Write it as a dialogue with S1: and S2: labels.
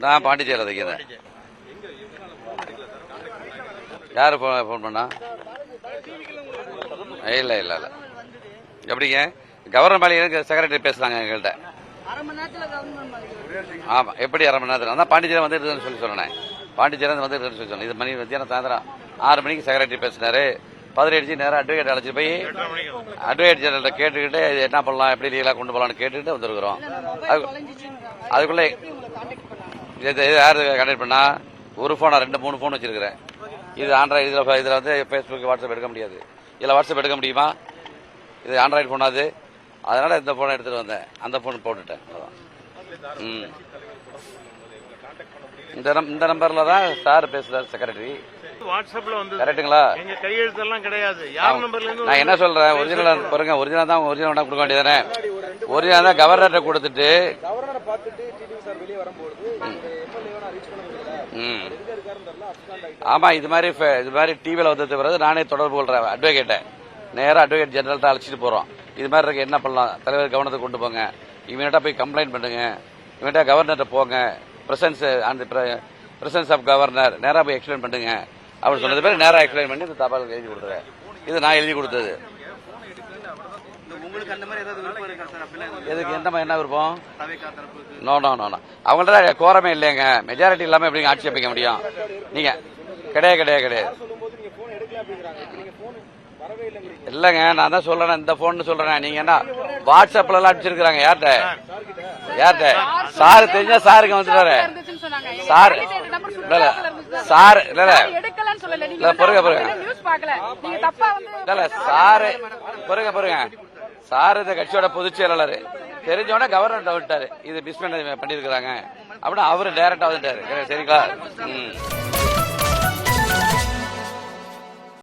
S1: நான் பாண்டிச்சேரியில் வைக்கிறேன். யாரு போன் பண்ணா? இல்ல இல்ல இல்ல எப்படிங்க கவர்னர் மாளிகை செக்ரட்டரி பேசுறாங்க எங்கள்கிட்ட. ஆமா எப்படி அரை மணி நேரத்தில் அதான் பாண்டிச்சேரி வந்துட்டு சொல்லி சொன்னேன். பாண்டிச்சேரி வந்துட்டு சொல்லி சொன்னேன். இது மணி மத்தியானம் சாயந்தரம் 6 மணிக்கு செக்ரட்டரி பேசினாரு. 18 நேரம் அட்வொகேட் அழைச்சி போய் அட்வொகேட் ஜெனரல் கேட்டுக்கிட்டு இது என்ன பண்ணலாம் எப்படி லீகலா கொண்டு போகலான்னு கேட்டுக்கிட்டு வந்துருக்குறோம். அதுக்குள்ள யாரு கண்டக்ட் பண்ணா ஒரு போனா 2-3 போன் வச்சிருக்கிறேன். இது ஆண்ட்ராய்டு. இதுல வந்து பேஸ்புக் வாட்ஸ்அப் எடுக்க முடியாது. இதுல வாட்ஸ்அப் எடுக்க முடியுமா? இது ஆண்ட்ராய்டு போன். அது அதனால இந்த போனை எடுத்துட்டு வந்தேன். அந்த போன் போட்டுட்டேன். இந்த நம்பர்ல தான் சார் பேசுறாரு செக்ரட்டரி.
S2: வாட்ஸ்அப்ல வந்து
S1: கரெக்ட்டுங்களா?
S2: எங்க கையெழுத்தெல்லாம் கிடையாது. யார் நம்பர்ல இருந்து
S1: நான் என்ன சொல்றேன், ஒரிஜினல் பாருங்க. ஒரிஜினல் தான் ஒரிஜினல் கொடுக்க வேண்டியதானே. ஒரிஜினல் தான் கவர்னர்ட்ட கொடுத்துட்டு ஆமா இது மாதிரி டிவில வந்தது பிறகு நானே தொடர்பு கொள்றேன் அட்வொகேட்டை. நேரம் அட்வொகேட் ஜெனரல்ட்ட அழைச்சிட்டு போறோம். இது மாதிரி இருக்கு என்ன பண்ணலாம், தலைவர் கவனத்துக்கு கொண்டு போங்க, இவன்கிட்ட போய் கம்ப்ளைண்ட் பண்ணுங்க, இவன்கிட்ட கவர்னர்ட்ட போங்க, பிரசன்ஸ் ஆஃப் கவர்னர் நேரா போய் எக்ஸ்பிளைன் பண்ணுங்க அப்படின்னு சொன்னது பேர் நேரா எக்ஸ்பிளைன் பண்ணி இந்த தபால் எழுதி கொடுத்துறேன். இது நான் எழுதி கொடுத்தது. எதுக்கு எந்த மாதிரி என்ன விருப்பம்? நோ நோ நோ அவங்கள்ட்ட கோரமே இல்லைங்க. மெஜாரிட்டி இல்லாம எப்படி ஆட்சி அமைக்க முடியும்? நீங்க கிடையாது இல்லங்க. நான் தான் சொல்றேன் இந்த போன் சொல்றேன். நீங்க என்ன வாட்ஸ்அப்ல எல்லாம் அடிச்சிருக்காங்க? யார்கிட்ட சாரு தெரிஞ்சா சாருக்கு வந்துட்டாரு. சார் சார் இல்ல பொறுங்க சாரு சார் இந்த கட்சியோட பொதுச் செயலாளர் தெரிஞ்சோட கவர்னர் விட்டாரு. இது மிஸ் பண்ணிருக்காங்க அப்படின்னு அவரு டைரக்டா வந்துட்டாரு. சரிங்களா?